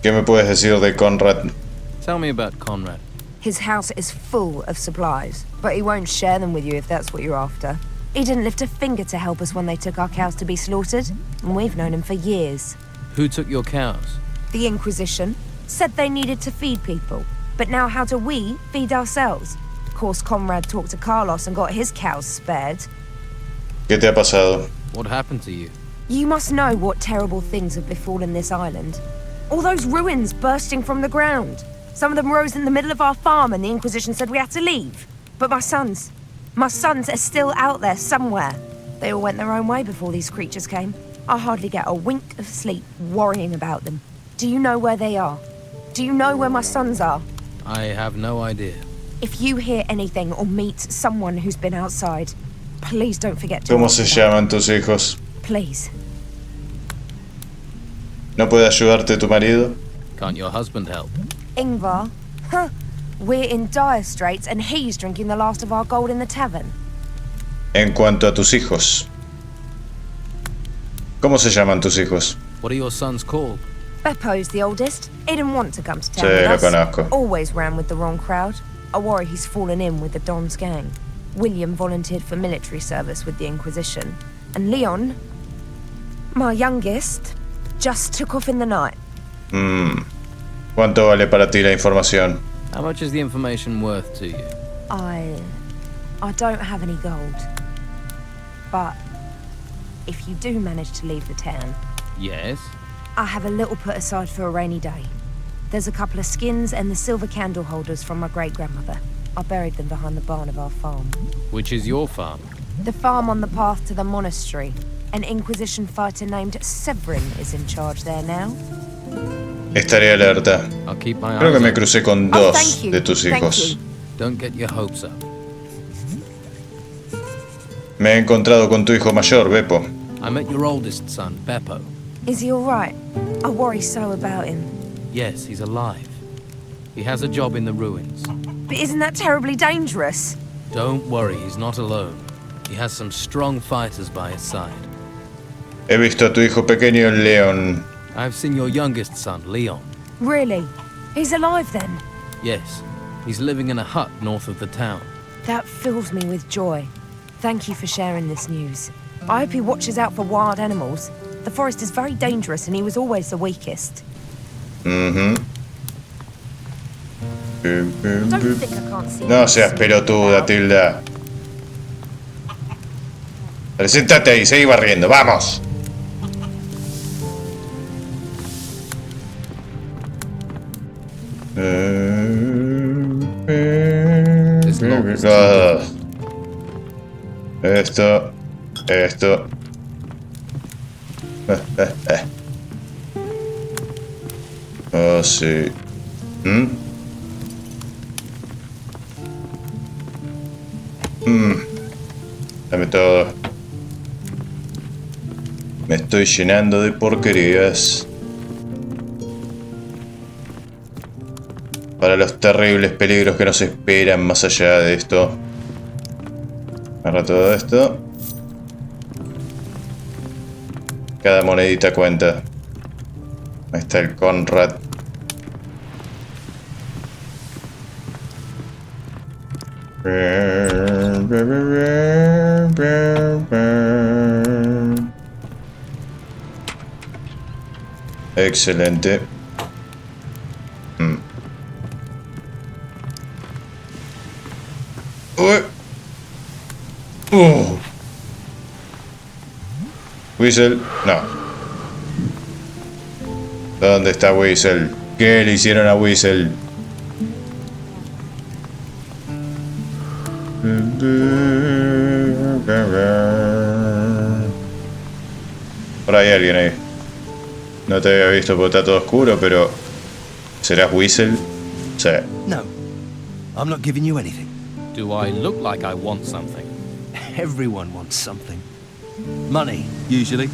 ¿Qué me puedes decir de Conrad? Tell me about Conrad. His house is full of supplies, but he won't share them with you if that's what you're after. He didn't lift a finger to help us when they took our cows to be slaughtered, and we've known him for years. Who took your cows? The Inquisition said they needed to feed people, but now how do we feed ourselves? Of course, Conrad talked to Carlos and got his cows spared. ¿Qué te ha pasado? What happened to you? You must know what terrible things have befallen this island. All those ruins bursting from the ground. Some of them rose in the middle of our farm and the Inquisition said we had to leave. But my sons are still out there somewhere. They all went their own way before these creatures came. I hardly get a wink of sleep worrying about them. Do you know where they are? Do you know where my sons are? I have no idea. If you hear anything or meet someone who's been outside, please don't forget to... ¿Cómo se llaman tus hijos? Please. ¿No puede ayudarte tu marido? Can't your husband help? Ingvar? Huh. We're in dire straits and he's drinking the last of our gold in the tavern. En cuanto a tus hijos. ¿Cómo se llaman tus hijos? What are your sons called? Beppo's the oldest. He didn't want to come to town Sí, with lo us. conozco. Always ran with the wrong crowd. I worry he's fallen in with the Don's gang. William volunteered for military service with the Inquisition. And Leon, my youngest, just took off in the night. ¿Cuánto vale para ti la información? How much is the information worth to you? I don't have any gold. But if you do manage to leave the town... Yes? I have a little put aside for a rainy day. There's a couple of skins and the silver candle holders from my great-grandmother. I buried them behind the barn of our farm. Which is your farm? The farm on the path to the monastery. An Inquisition fighter named Severin is in charge there now. Estaré alerta. Creo que me crucé con dos de tus hijos. Don't get your hopes up. Me he encontrado con tu hijo mayor, Beppo. I met your oldest son, Beppo. Is he all right? I worry so about him. Yes, he's alive. He has a job in the ruins. But isn't that terribly dangerous? Don't worry, he's not alone. He has some strong fighters by his side. He visto a tu hijo pequeño en León. I've seen your youngest son, Leon. Really? He's alive then? Yes. He's living in a hut north of the town. That fills me with joy. Thank you for sharing this news. I hope he watches out for wild animals. The forest is very dangerous and he was always the weakest. Mhm. Don't think I can't see No seas pelotuda, Tilda. Preséntate ahí, seguí barriendo, vamos. Esto. Oh, sí. Dame todo. Me estoy llenando de porquerías. Para los terribles peligros que nos esperan más allá de esto. Agarra todo esto. Cada monedita cuenta. Ahí está el Conrad. Excelente. Whistle, no. ¿Dónde está Whistle? ¿Qué le hicieron a Whistle? Por ahí hay alguien ahí. No te había visto porque está todo oscuro, pero... ¿serás Whistle? Sí. No. I'm not giving you anything. Do I look like I want something? Everyone wants something. Money, usually.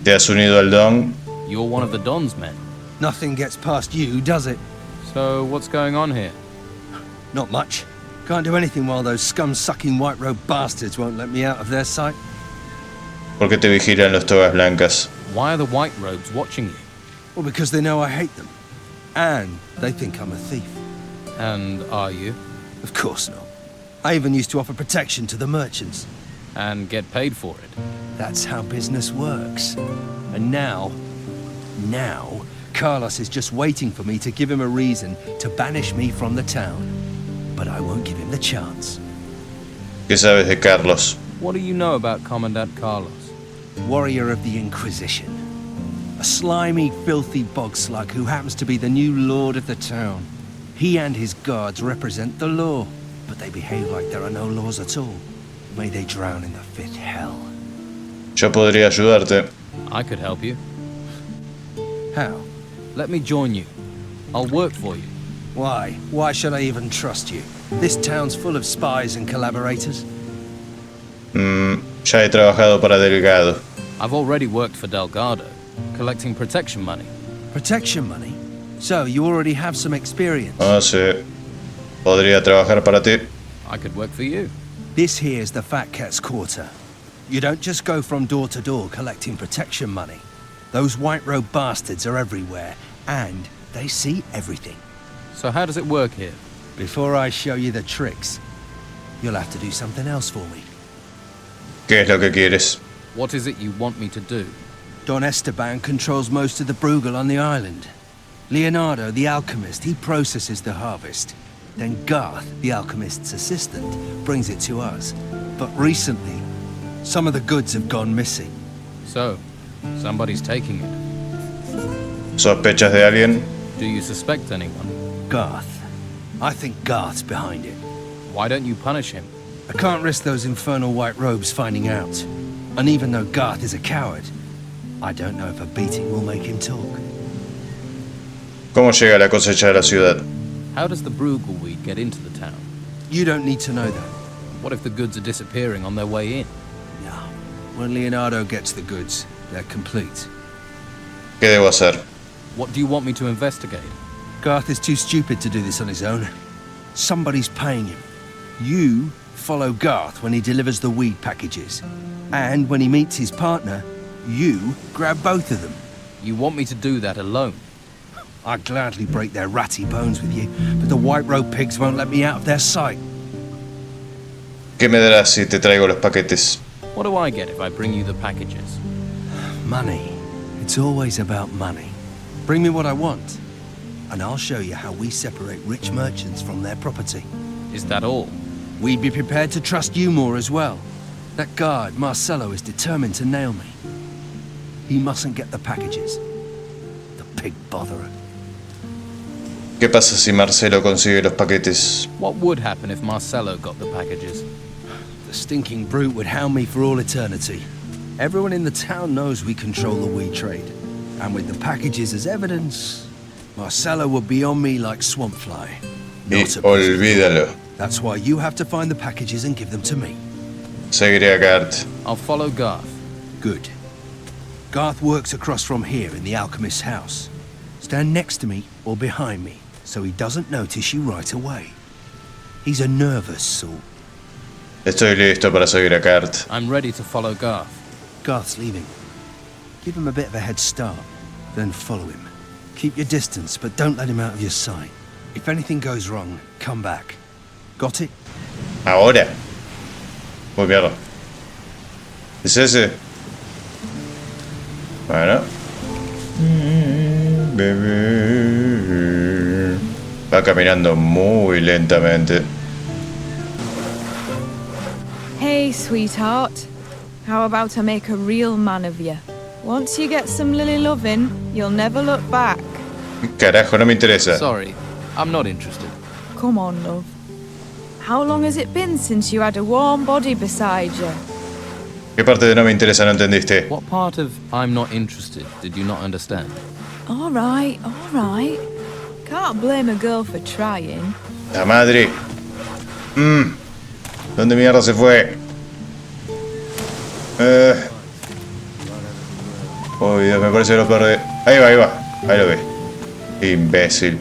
¿Te has unido al Don? You're one of the Don's men. Nothing gets past you, does it? So, what's going on here? Not much. Can't do anything while those scum-sucking white-robed bastards won't let me out of their sight. ¿Por qué te vigilan los togas blancas? Why are the white robes watching you? Well, because they know I hate them. And they think I'm a thief. And are you? Of course not. I even used to offer protection to the merchants. And get paid for it. That's how business works. And now, Carlos is just waiting for me to give him a reason to banish me from the town. But I won't give him the chance. ¿Qué sabes de Carlos? What do you know about Commandant Carlos? Warrior of the Inquisition. A slimy, filthy bog slug who happens to be the new lord of the town. He and his guards represent the law, but they behave like there are no laws at all. May they drown in the fifth hell. Yo podría ayudarte. I could help you. How? Let me join you. I'll work for you. Why? Why should I even trust you? This town's full of spies and collaborators. Ya he trabajado para Delgado. I've already worked for Delgado, collecting protection money. Protection money? So, you already have some experience? Ah, sí. Podría trabajar para ti. I could work for you. This here's the Fat Cat's Quarter. You don't just go from door to door collecting protection money. Those white-robed bastards are everywhere, and they see everything. So how does it work here? Before I show you the tricks, you'll have to do something else for me. ¿Qué es lo que quieres? What is it you want me to do? Don Esteban controls most of the Bruegel on the island. Leonardo, the alchemist, he processes the harvest. Then Garth, the alchemist's assistant, brings it to us. But recently, some of the goods have gone missing. So, somebody's taking it. ¿Sospechas de alguien? Do you suspect anyone? Garth. I think Garth's behind it. Why don't you punish him? I can't risk those infernal white robes finding out. And even though Garth is a coward, I don't know if a beating will make him talk. ¿Cómo llega la cosecha de la ciudad? How does the Bruegel weed get into the town? You don't need to know that. What if the goods are disappearing on their way in? No. When Leonardo gets the goods, they're complete. ¿Qué debo hacer? What do you want me to investigate? Garth is too stupid to do this on his own. Somebody's paying him. You follow Garth when he delivers the weed packages. And when he meets his partner, you grab both of them. You want me to do that alone? I'd gladly break their ratty bones with you, but the white robe pigs won't let me out of their sight. ¿Qué me darás si te traigo los paquetes? What do I get if I bring you the packages? Money. It's always about money. Bring me what I want, and I'll show you how we separate rich merchants from their property. Is that all? We'd be prepared to trust you more as well. That guard, Marcello, is determined to nail me. He mustn't get the packages. The pig botherer. ¿Qué pasa si Marcelo consigue los paquetes? What would happen if Marcello got the packages? The stinking brute would hound me for all eternity. Everyone in the town knows we control the weed trade. And with the packages as evidence, Marcello would be on me like swampfly. Y olvídalo. That's why you have to find the packages and give them to me. Seguiré a Garth. I'll follow Garth. Good. Garth works across from here in the alchemist's house. Stand next to me or behind me, so he doesn't notice you right away. He's a nervous sort. Estoy listo para seguir a Garth. I'm ready to follow Garth. Garth's leaving. Give him a bit of a head start, then follow him. Keep your distance, but don't let him out of your sight. If anything goes wrong, come back. Got it? Ahora. Uy, mierda. ¿Es ese? Bueno. Va caminando muy lentamente. Hey, sweetheart. How about I make a real man of you? Once you get some lily loving, you'll never look back. Carajo, no me interesa. Sorry, I'm not interested. Come on, love. How long has it been since you had a warm body beside you? ¿Qué parte de no me interesa no entendiste? What part of I'm not interested did you not understand? All right. Can't blame a girl for trying. La madre. ¿Dónde mierda se fue? Oh, Dios, me parece que lo perdí. Ahí va. Ahí lo ve. Imbécil.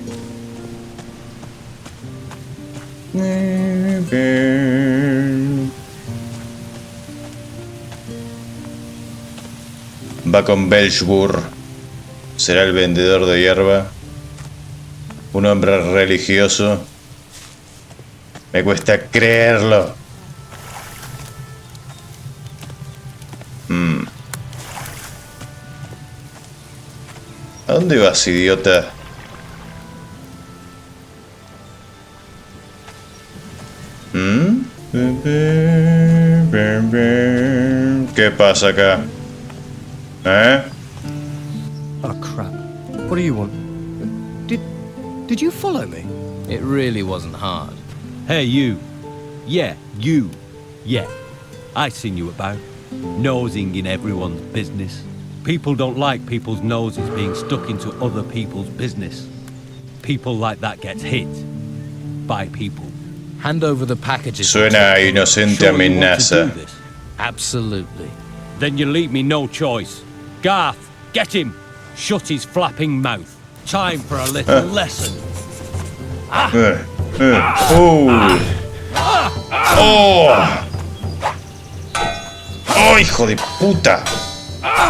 Va con Belzebub. Será el vendedor de hierba. Un hombre religioso. Me cuesta creerlo. ¿A dónde vas, idiota? ¿Qué pasa acá? Oh crap. What do you want? Did you follow me? It really wasn't hard. Hey, you. Yeah, you. Yeah. I seen you about. Nosing in everyone's business. People don't like people's noses being stuck into other people's business. People like that gets hit. By people. Hand over the packages. Suena a inocente amenaza. Absolutely. Then you leave me no choice. Garth, get him. Shut his flapping mouth. Time for a little lesson. ¡Oh, hijo de puta!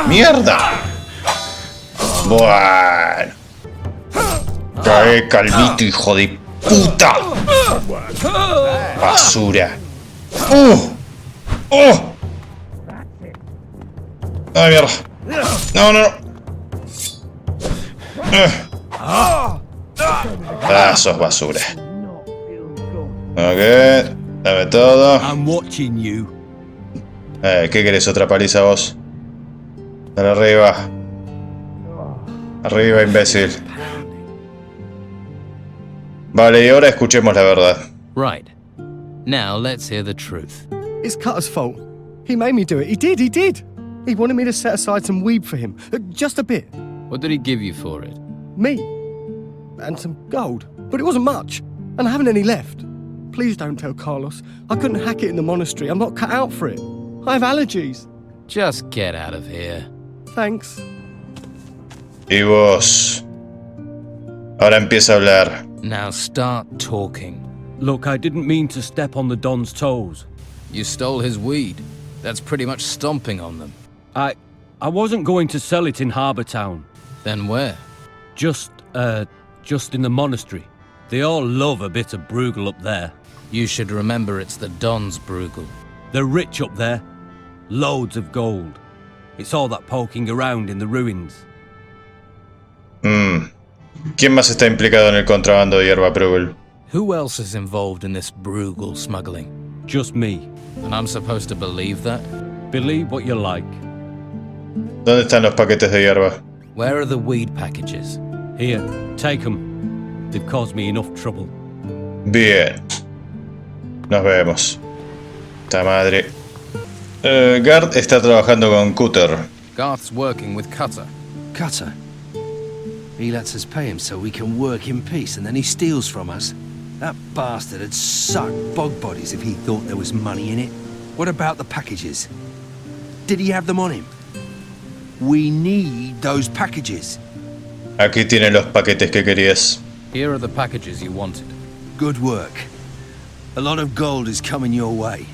¡Mierda! Bueno. Cae calmito, hijo de puta. Basura. ¡Ay, mierda! No. Sos basura. Ok, dame todo. I'm watching you. ¿Qué querés? ¿Otra paliza vos? Dale arriba. Arriba, imbécil. Vale, y ahora escuchemos la verdad. Right. Now let's hear the truth. It's Cutter's fault. He made me do it. He did. He wanted me to set aside some weed for him. Just a bit. What did he give you for it? Me. And some gold. But it wasn't much. And I haven't any left. Please don't tell Carlos. I couldn't hack it in the monastery. I'm not cut out for it. I have allergies. Just get out of here. Thanks. Y vos. Ahora empieza a hablar. Now start talking. Look, I didn't mean to step on the Don's toes. You stole his weed. That's pretty much stomping on them. I wasn't going to sell it in Harbour Town. Then where? Just in the monastery. They all love a bit of Bruegel up there. You should remember it's the Don's Bruegel. They're rich up there. Loads of gold. It's all that poking around in the ruins. ¿Quién más está implicado en el contrabando de hierba Bruegel? Who else is involved in this Bruegel smuggling? Just me. And I'm supposed to believe that? Believe what you like. ¿Dónde están los paquetes de hierba? Where are the weed packages? Here, take them. They've caused me enough trouble. Bien. Nos vemos. ¡Ta madre! Gart está trabajando con Cutter. Garth's working with Cutter. Cutter? He lets us pay him so we can work in peace, and then he steals from us. That bastard had suck bog bodies if he thought there was money in it. What about the packages? Did he have them on him? We need those packages. Aquí tienen los paquetes que querías. Here are the packages you wanted. Good work. A lot of gold is coming your way.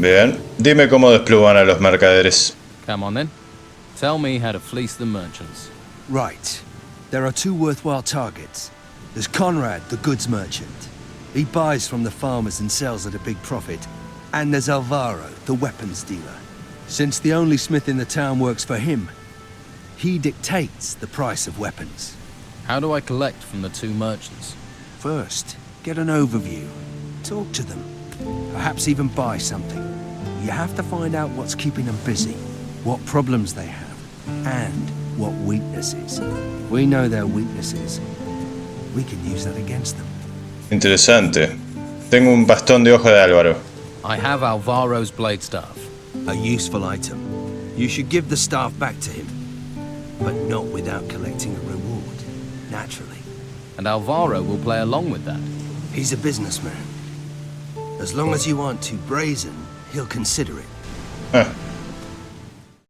Bien, dime cómo despluman a los mercaderes. Come on then. Tell me how to fleece the merchants. Right. There are two worthwhile targets. There's Conrad, the goods merchant. He buys from the farmers and sells at a big profit. And there's Alvaro, the weapons dealer. Since the only smith in the town works for him, he dictates the price of weapons. How do I collect from the two merchants? First, get an overview. Talk to them. Perhaps even buy something. You have to find out what's keeping them busy, what problems they have, and what weaknesses. We know their weaknesses. We can use that against them. Interesante. Tengo un bastón de hoja de Álvaro. I have Alvaro's blade staff. A useful item. You should give the staff back to him, but not without collecting a reward, naturally. And Alvaro will play along with that. He's a businessman. As long as you aren't too brazen, he'll consider it.